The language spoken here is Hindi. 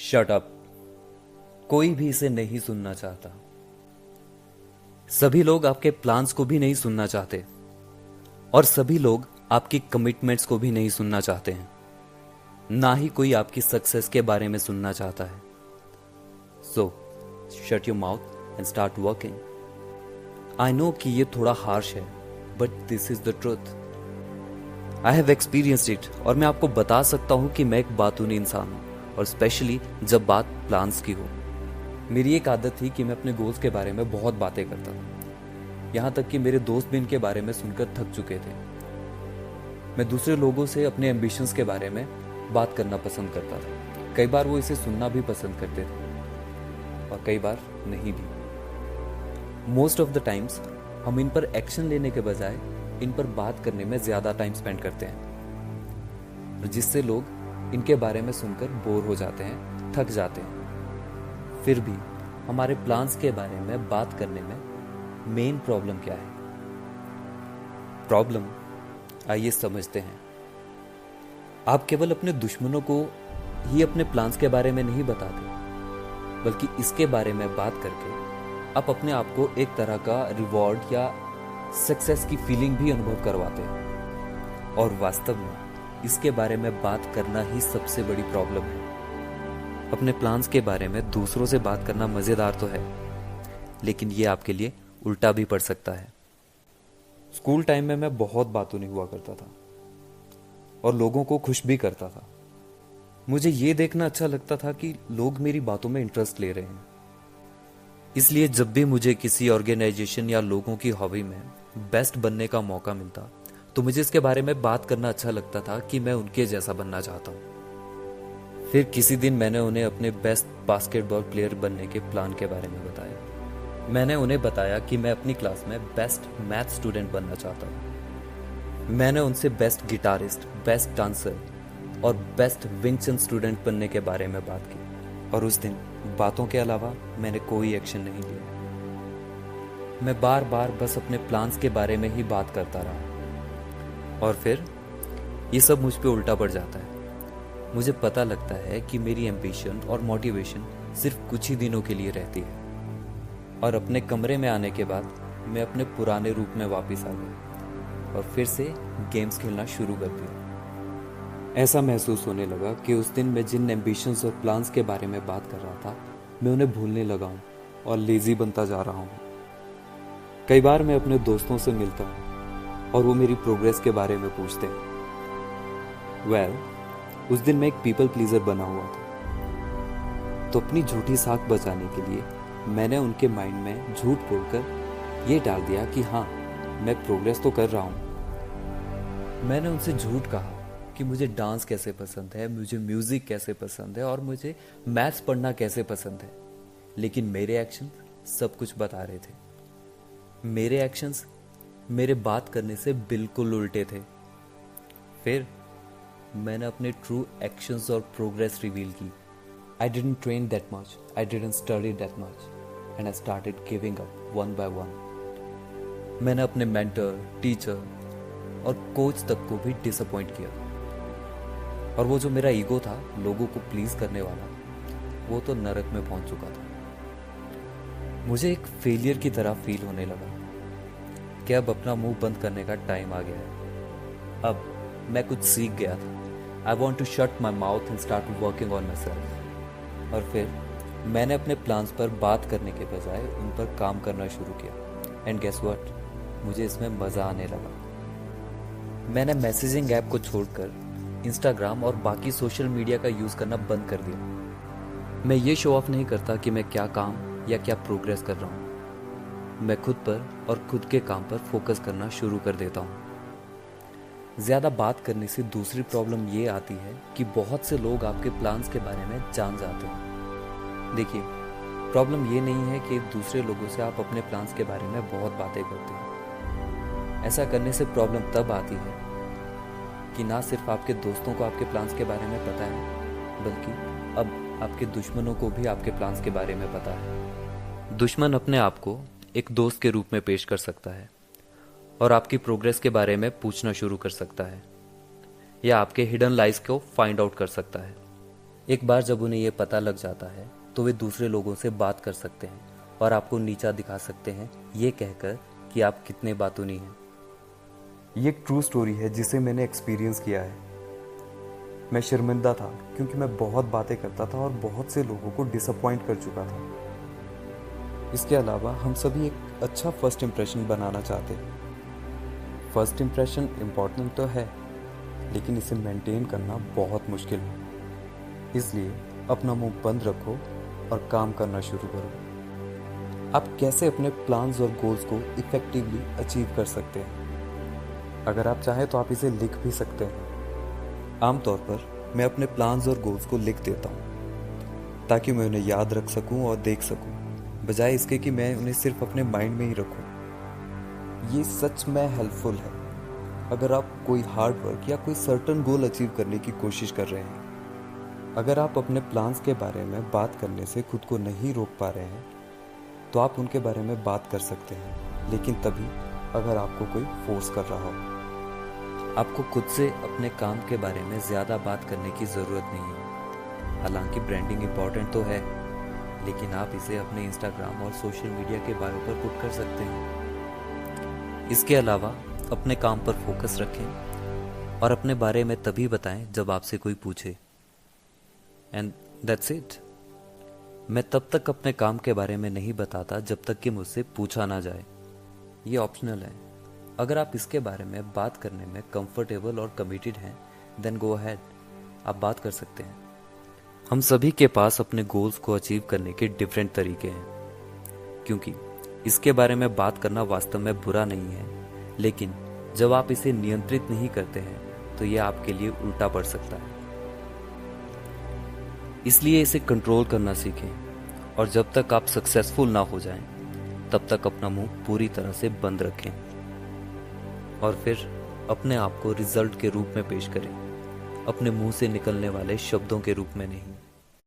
Shut up. कोई भी इसे नहीं सुनना चाहता। सभी लोग आपके प्लान्स को भी नहीं सुनना चाहते और सभी लोग आपकी कमिटमेंट्स को भी नहीं सुनना चाहते हैं। ना ही कोई आपकी सक्सेस के बारे में सुनना चाहता है। सो shut your mouth and start working. I know कि ये थोड़ा हार्श है, but this is the truth. I have experienced it और मैं आपको बता सकता हूं कि मैं एक बातूनी इंसान हूं, और स्पेशली जब बात प्लान्स की हो। मेरी एक आदत थी कि मैं अपने गोल्स के बारे में बहुत बातें करता था। यहाँ तक कि मेरे दोस्त भी इनके बारे में सुनकर थक चुके थे। मैं दूसरे लोगों से अपने एम्बिशंस के बारे में बात करना पसंद करता था। कई बार वो इसे सुनना भी पसंद करते थे और कई बार नहीं भी। मोस्ट ऑफ द टाइम्स हम इन पर एक्शन लेने के बजाय इन पर बात करने में ज्यादा टाइम स्पेंड करते हैं, जिससे लोग इनके बारे में सुनकर बोर हो जाते हैं, थक जाते हैं। फिर भी हमारे प्लान्स के बारे में बात करने में मेन प्रॉब्लम क्या है? प्रॉब्लम आइए समझते हैं। आप केवल अपने दुश्मनों को ही अपने प्लान्स के बारे में नहीं बताते, बल्कि इसके बारे में बात करके आप अपने आप को एक तरह का रिवॉर्ड या सक्सेस की फीलिंग भी अनुभव करवाते हैं। और वास्तव में इसके बारे में बात करना ही सबसे बड़ी प्रॉब्लम है। अपने प्लान्स के बारे में दूसरों से बात करना मज़ेदार तो है, लेकिन ये आपके लिए उल्टा भी पड़ सकता है। स्कूल टाइम में मैं बहुत बातूनी हुआ करता था और लोगों को खुश भी करता था। मुझे ये देखना अच्छा लगता था कि लोग मेरी बातों में इंटरेस्ट ले रहे हैं। इसलिए जब भी मुझे किसी ऑर्गेनाइजेशन या लोगों की हॉबी में बेस्ट बनने का मौका मिलता, तो मुझे इसके बारे में बात करना अच्छा लगता था कि मैं उनके जैसा बनना चाहता हूँ। फिर किसी दिन मैंने उन्हें अपने बेस्ट बास्केटबॉल प्लेयर बनने के प्लान के बारे में बताया। मैंने उन्हें बताया कि मैं अपनी क्लास में बेस्ट मैथ स्टूडेंट बनना चाहता हूँ। मैंने उनसे बेस्ट गिटारिस्ट, बेस्ट डांसर और बेस्ट विंग चन स्टूडेंट बनने के बारे में बात की। और उस दिन बातों के अलावा मैंने कोई एक्शन नहीं लिया। मैं बार बार बस अपने प्लान्स के बारे में ही बात करता रहा और फिर ये सब मुझ पे उल्टा पड़ जाता है। मुझे पता लगता है कि मेरी एम्बिशन और मोटिवेशन सिर्फ कुछ ही दिनों के लिए रहती है, और अपने कमरे में आने के बाद मैं अपने पुराने रूप में वापस आ गया और फिर से गेम्स खेलना शुरू कर दिया। ऐसा महसूस होने लगा कि उस दिन मैं जिन एम्बिशंस और प्लान्स के बारे में बात कर रहा था, मैं उन्हें भूलने लगा हूँ और लेजी बनता जा रहा हूँ। कई बार मैं अपने दोस्तों से मिलता हूँ और वो मेरी प्रोग्रेस के बारे में पूछते हैं। उस दिन मैं एक पीपल प्लीजर बना हुआ था, तो अपनी झूठी साख बचाने के लिए मैंने उनके माइंड में झूठ बोलकर ये डाल दिया कि हाँ, मैं प्रोग्रेस तो कर रहा हूँ। मैंने उनसे झूठ कहा कि मुझे डांस कैसे पसंद है, मुझे म्यूजिक कैसे पसंद है और मुझे मैथ्स पढ़ना कैसे पसंद है, लेकिन मेरे एक्शन सब कुछ बता रहे थे। मेरे एक्शंस मेरे बात करने से बिल्कुल उल्टे थे। फिर मैंने अपने ट्रू एक्शंस और प्रोग्रेस रिवील की। I didn't train that much, I didn't study that much and I started giving up one by one. मैंने अपने मेंटर, टीचर और कोच तक को भी डिसअपॉइंट किया, और वो जो मेरा ईगो था लोगों को प्लीज करने वाला, वो तो नरक में पहुंच चुका था। मुझे एक फेलियर की तरह फील होने लगा कि अब अपना मुंह बंद करने का टाइम आ गया है। अब मैं कुछ सीख गया था। I want to shut my mouth and start working on myself। और फिर मैंने अपने प्लान्स पर बात करने के बजाय उन पर काम करना शुरू किया। एंड गेस व्हाट, मुझे इसमें मज़ा आने लगा। मैंने मैसेजिंग ऐप को छोड़कर इंस्टाग्राम और बाकी सोशल मीडिया का यूज़ करना बंद कर दिया। मैं ये शो ऑफ नहीं करता कि मैं क्या काम या क्या प्रोग्रेस कर रहा हूँ। मैं खुद पर और खुद के काम पर फोकस करना शुरू कर देता हूँ। ज़्यादा बात करने से दूसरी प्रॉब्लम ये आती है कि बहुत से लोग आपके प्लान्स के बारे में जान जाते हैं। देखिए, प्रॉब्लम ये नहीं है कि दूसरे लोगों से आप अपने प्लान्स के बारे में बहुत बातें करते हैं। ऐसा करने से प्रॉब्लम तब आती है कि ना सिर्फ आपके दोस्तों को आपके प्लान्स के बारे में पता है, बल्कि अब आपके दुश्मनों को भी आपके प्लान्स के बारे में पता है। दुश्मन अपने आप को एक दोस्त के रूप में पेश कर सकता है और आपकी प्रोग्रेस के बारे में पूछना शुरू कर सकता है, या आपके हिडन लाइज को फाइंड आउट कर सकता है। एक बार जब उन्हें ये पता लग जाता है तो वे दूसरे लोगों से बात कर सकते हैं और आपको नीचा दिखा सकते हैं, ये कहकर कि आप कितने बातूनी हैं। ये एक ट्रू स्टोरी है जिसे मैंने एक्सपीरियंस किया है। मैं शर्मिंदा था क्योंकि मैं बहुत बातें करता था और बहुत से लोगों को डिसअपॉइंट कर चुका था। इसके अलावा हम सभी एक अच्छा फर्स्ट इम्प्रेशन बनाना चाहते हैं। फर्स्ट इम्प्रेशन इम्पॉर्टेंट तो है, लेकिन इसे मेंटेन करना बहुत मुश्किल है। इसलिए अपना मुंह बंद रखो और काम करना शुरू करो। आप कैसे अपने प्लान्स और गोल्स को इफेक्टिवली अचीव कर सकते हैं? अगर आप चाहें तो आप इसे लिख भी सकते हैं। आमतौर पर मैं अपने प्लान्स और गोल्स को लिख देता हूँ ताकि मैं उन्हें याद रख सकूँ और देख सकूँ, बजाय इसके कि मैं उन्हें सिर्फ अपने माइंड में ही रखूँ। ये सच में हेल्पफुल है अगर आप कोई हार्ड वर्क या कोई सर्टन गोल अचीव करने की कोशिश कर रहे हैं। अगर आप अपने प्लान्स के बारे में बात करने से खुद को नहीं रोक पा रहे हैं तो आप उनके बारे में बात कर सकते हैं, लेकिन तभी अगर आपको कोई फोर्स कर रहा हो। आपको खुद से अपने काम के बारे में ज़्यादा बात करने की ज़रूरत नहीं है। हालांकि ब्रांडिंग इम्पॉर्टेंट तो है, लेकिन आप इसे अपने इंस्टाग्राम और सोशल मीडिया के बायो पर पुट कर सकते हैं। इसके अलावा अपने काम पर फोकस रखें और अपने बारे में तभी बताएं जब आपसे कोई पूछे। And that's it. मैं तब तक अपने काम के बारे में नहीं बताता जब तक कि मुझसे पूछा ना जाए। ये ऑप्शनल है। अगर आप इसके बारे में बात करने में कंफर्टेबल और कमिटेड हैं, देन गो अहेड, आप बात कर सकते हैं। हम सभी के पास अपने गोल्स को अचीव करने के डिफरेंट तरीके हैं, क्योंकि इसके बारे में बात करना वास्तव में बुरा नहीं है, लेकिन जब आप इसे नियंत्रित नहीं करते हैं तो यह आपके लिए उल्टा पड़ सकता है। इसलिए इसे कंट्रोल करना सीखें और जब तक आप सक्सेसफुल ना हो जाएं, तब तक अपना मुंह पूरी तरह से बंद रखें और फिर अपने आप को रिजल्ट के रूप में पेश करें, अपने मुंह से निकलने वाले शब्दों के रूप में नहीं।